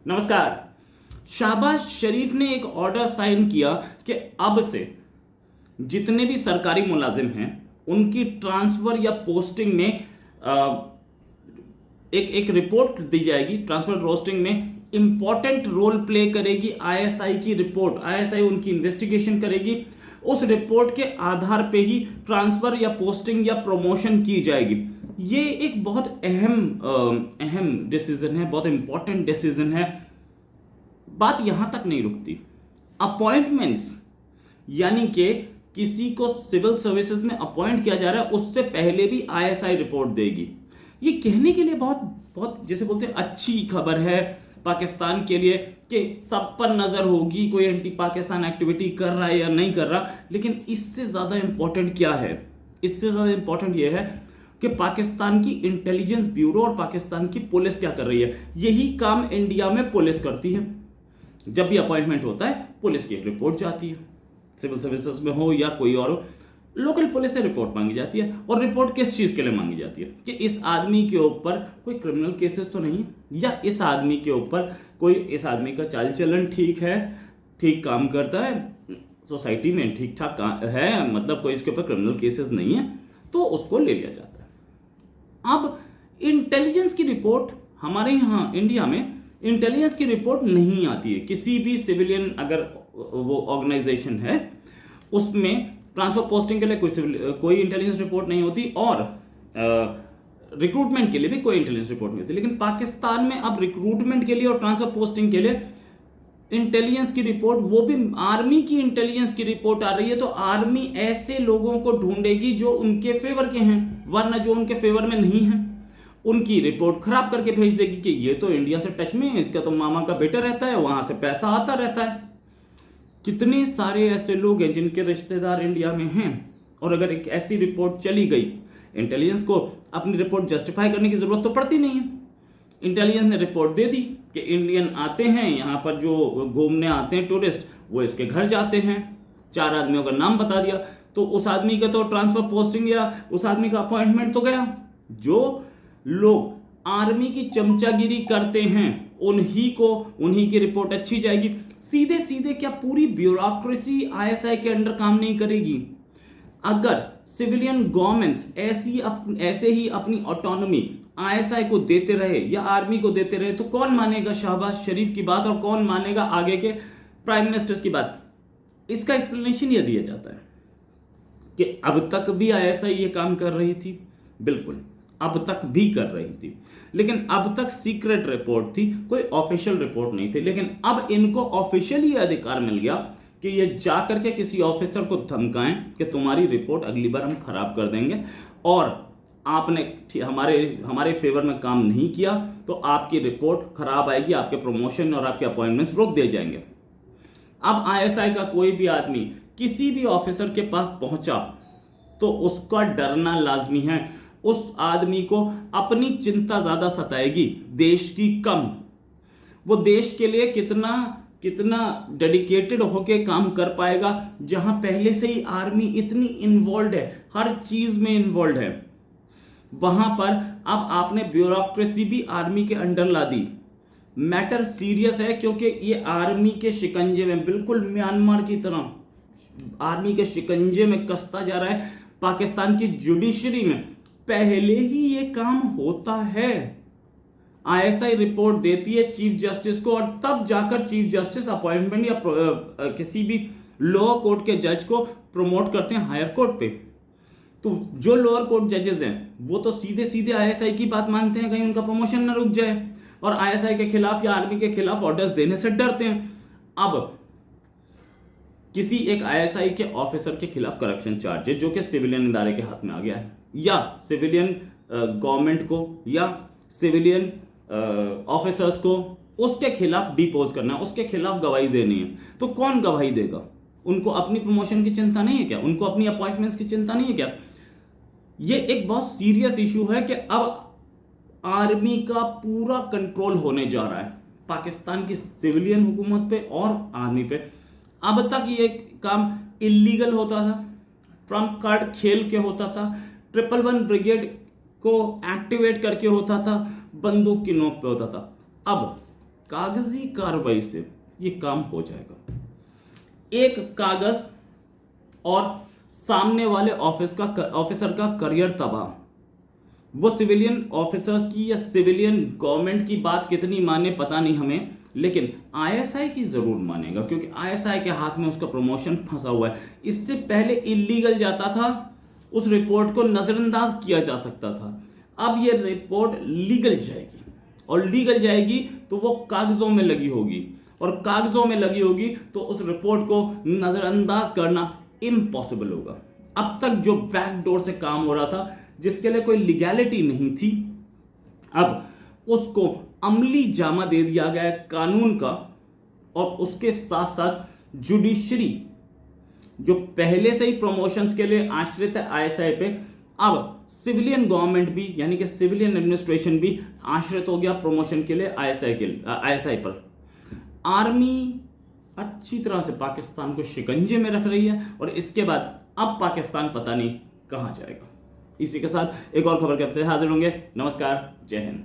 नमस्कार। शहबाज शरीफ ने एक ऑर्डर साइन किया कि अब से जितने भी सरकारी मुलाजिम हैं उनकी ट्रांसफर या पोस्टिंग में एक रिपोर्ट दी जाएगी। ट्रांसफर रोस्टिंग में इंपॉर्टेंट रोल प्ले करेगी आईएसआई की रिपोर्ट। आईएसआई उनकी इन्वेस्टिगेशन करेगी, उस रिपोर्ट के आधार पे ही ट्रांसफर या पोस्टिंग या प्रमोशन की जाएगी। ये एक बहुत अहम डिसीजन है, बहुत इंपॉर्टेंट डिसीजन है। बात यहां तक नहीं रुकती। अपॉइंटमेंट्स यानी कि किसी को सिविल सर्विसेज में अपॉइंट किया जा रहा है उससे पहले भी आईएसआई रिपोर्ट देगी। ये कहने के लिए बहुत बहुत जैसे बोलते हैं अच्छी खबर है पाकिस्तान के लिए कि सब पर नजर होगी, कोई एंटी पाकिस्तान एक्टिविटी कर रहा है या नहीं कर रहा। लेकिन इससे ज्यादा इंपॉर्टेंट क्या है? इससे ज्यादा इंपॉर्टेंट यह है कि पाकिस्तान की इंटेलिजेंस ब्यूरो और पाकिस्तान की पुलिस क्या कर रही है। यही काम इंडिया में पुलिस करती है। जब भी अपॉइंटमेंट होता है पुलिस की एक रिपोर्ट जाती है, सिविल सर्विसेज में हो या कोई और हो, लोकल पुलिस से रिपोर्ट मांगी जाती है। और रिपोर्ट किस चीज के लिए मांगी जाती है? कि इस आदमी के ऊपर कोई क्रिमिनल केसेस तो नहीं है, या इस आदमी के ऊपर इस आदमी का चाल चलन ठीक है, ठीक काम करता है, सोसाइटी में ठीक ठाक है, मतलब कोई इसके ऊपर क्रिमिनल केसेस नहीं है, तो उसको ले लिया जाता है। अब इंटेलिजेंस की रिपोर्ट हमारे यहाँ इंडिया में इंटेलिजेंस की रिपोर्ट नहीं आती है। किसी भी सिविलियन अगर वो ऑर्गेनाइजेशन है उसमें ट्रांसफर पोस्टिंग के लिए कोई इंटेलिजेंस रिपोर्ट नहीं होती, और रिक्रूटमेंट के लिए भी कोई इंटेलिजेंस रिपोर्ट नहीं होती। लेकिन पाकिस्तान में अब रिक्रूटमेंट के लिए और ट्रांसफर पोस्टिंग के लिए इंटेलिजेंस की रिपोर्ट, वो भी आर्मी की इंटेलिजेंस की रिपोर्ट आ रही है। तो आर्मी ऐसे लोगों को ढूंढेगी जो उनके फेवर के हैं, वरना जो उनके फेवर में नहीं है उनकी रिपोर्ट खराब करके भेज देगी कि ये तो इंडिया से टच में है, इसका तो मामा का बेटा रहता है, वहां से पैसा आता रहता है। कितने सारे ऐसे लोग हैं जिनके रिश्तेदार इंडिया में हैं, और अगर एक ऐसी रिपोर्ट चली गई, इंटेलिजेंस को अपनी रिपोर्ट जस्टिफाई करने की जरूरत तो पड़ती नहीं है। इंटेलिजेंस ने रिपोर्ट दे दी कि इंडियन आते हैं यहाँ पर, जो घूमने आते हैं टूरिस्ट, वो इसके घर जाते हैं। 4 आदमियों का नाम बता दिया तो उस आदमी का तो ट्रांसफर पोस्टिंग या उस आदमी का अपॉइंटमेंट तो गया। जो लोग आर्मी की चमचागिरी करते हैं उन्हीं की रिपोर्ट अच्छी जाएगी। सीधे सीधे क्या पूरी ब्यूरोक्रेसी आईएसआई के अंडर काम नहीं करेगी? अगर सिविलियन गवर्नमेंट्स ऐसे ही अपनी ऑटोनॉमी आईएसआई को देते रहे या आर्मी को देते रहे तो कौन मानेगा शहबाज शरीफ की बात और कौन मानेगा आगे के प्राइम मिनिस्टर्स की बात? इसका एक्सप्लेनेशन यह दिया जाता है कि अब तक भी आईएसआई ये काम कर रही थी, बिल्कुल अब तक भी कर रही थी, लेकिन अब तक सीक्रेट रिपोर्ट थी, कोई ऑफिशियल रिपोर्ट नहीं थी। लेकिन अब इनको ऑफिशियली अधिकार मिल गया कि ये जाकर के किसी ऑफिसर को धमकाएं कि तुम्हारी रिपोर्ट अगली बार हम खराब कर देंगे, और आपने हमारे फेवर में काम नहीं किया तो आपकी रिपोर्ट खराब आएगी, आपके प्रमोशन और आपके अपॉइंटमेंट्स रोक दिए जाएंगे। अब आईएसआई का कोई भी आदमी किसी भी ऑफिसर के पास पहुंचा तो उसका डरना लाजमी है। उस आदमी को अपनी चिंता ज्यादा सताएगी, देश की कम। वो देश के लिए कितना डेडिकेटेड होके काम कर पाएगा, जहां पहले से ही आर्मी इतनी इन्वॉल्व है, हर चीज में इन्वॉल्व है। वहां पर अब आपने ब्यूरोक्रेसी भी आर्मी के अंडर ला दी। मैटर सीरियस है, क्योंकि ये आर्मी के शिकंजे में, बिल्कुल म्यांमार की तरह आर्मी के शिकंजे में कसता जा रहा है। पाकिस्तान की जुडिशरी में पहले ही ये काम होता है। आईएसआई रिपोर्ट देती है चीफ जस्टिस को, और तब जाकर चीफ जस्टिस अपॉइंटमेंट या किसी भी लोअर कोर्ट के जज को प्रमोट करते हैं हायर कोर्ट पे। तो जो लोअर कोर्ट जजेस हैं वो तो सीधे सीधे आईएसआई की बात मानते हैं, कहीं उनका प्रमोशन ना रुक जाए, और आईएसआई के खिलाफ या आर्मी के खिलाफ ऑर्डर्स देने से डरते हैं। अब किसी एक आईएसआई के ऑफिसर के खिलाफ करप्शन चार्ज है जो कि सिविलियन इदारे के हाथ में आ गया है, या सिविलियन गवर्नमेंट को या सिविलियन ऑफिसर्स को उसके खिलाफ डिपोज करना है, उसके खिलाफ गवाही देनी है, तो कौन गवाही देगा? उनको अपनी प्रमोशन की चिंता नहीं है क्या? उनको अपनी अपॉइंटमेंट्स की चिंता नहीं है क्या? ये एक बहुत सीरियस इशू है कि अब आर्मी का पूरा कंट्रोल होने जा रहा है पाकिस्तान की सिविलियन हुकूमत पे और आर्मी पे। अब तक ये काम इलीगल होता था, ट्रम्प कार्ड खेल के होता था, 111 ब्रिगेड को एक्टिवेट करके होता था, बंदूक की नोक पे होता था। अब कागजी कार्रवाई से ये काम हो जाएगा। एक कागज और सामने वाले ऑफिसर का करियर तबाह। वो सिविलियन ऑफिसर्स की या सिविलियन गवर्नमेंट की बात कितनी माने पता नहीं हमें, लेकिन आईएसआई की जरूर मानेगा, क्योंकि आईएसआई के हाथ में उसका प्रमोशन फंसा हुआ है। इससे पहले इलीगल जाता था, उस रिपोर्ट को नजरअंदाज किया जा सकता था। अब ये रिपोर्ट लीगल जाएगी, और लीगल जाएगी तो वो कागजों में लगी होगी, और कागजों में लगी होगी तो उस रिपोर्ट को नजरअंदाज करना इम्पॉसिबल होगा। अब तक जो बैकडोर से काम हो रहा था, जिसके लिए कोई लीगैलिटी नहीं थी, अब उसको अमली जामा दे दिया गया है कानून का। और उसके साथ साथ जुडिशरी, जो पहले से ही प्रमोशंस के लिए आश्रित है आईएसआई पे, अब सिविलियन गवर्नमेंट भी यानी कि सिविलियन एडमिनिस्ट्रेशन भी आश्रित हो गया प्रमोशन के लिए आईएसआई पर। आर्मी अच्छी तरह से पाकिस्तान को शिकंजे में रख रही है, और इसके बाद अब पाकिस्तान पता नहीं कहां जाएगा। इसी के साथ एक और खबर के हफ्ते हाजिर होंगे। नमस्कार, जय हिंद।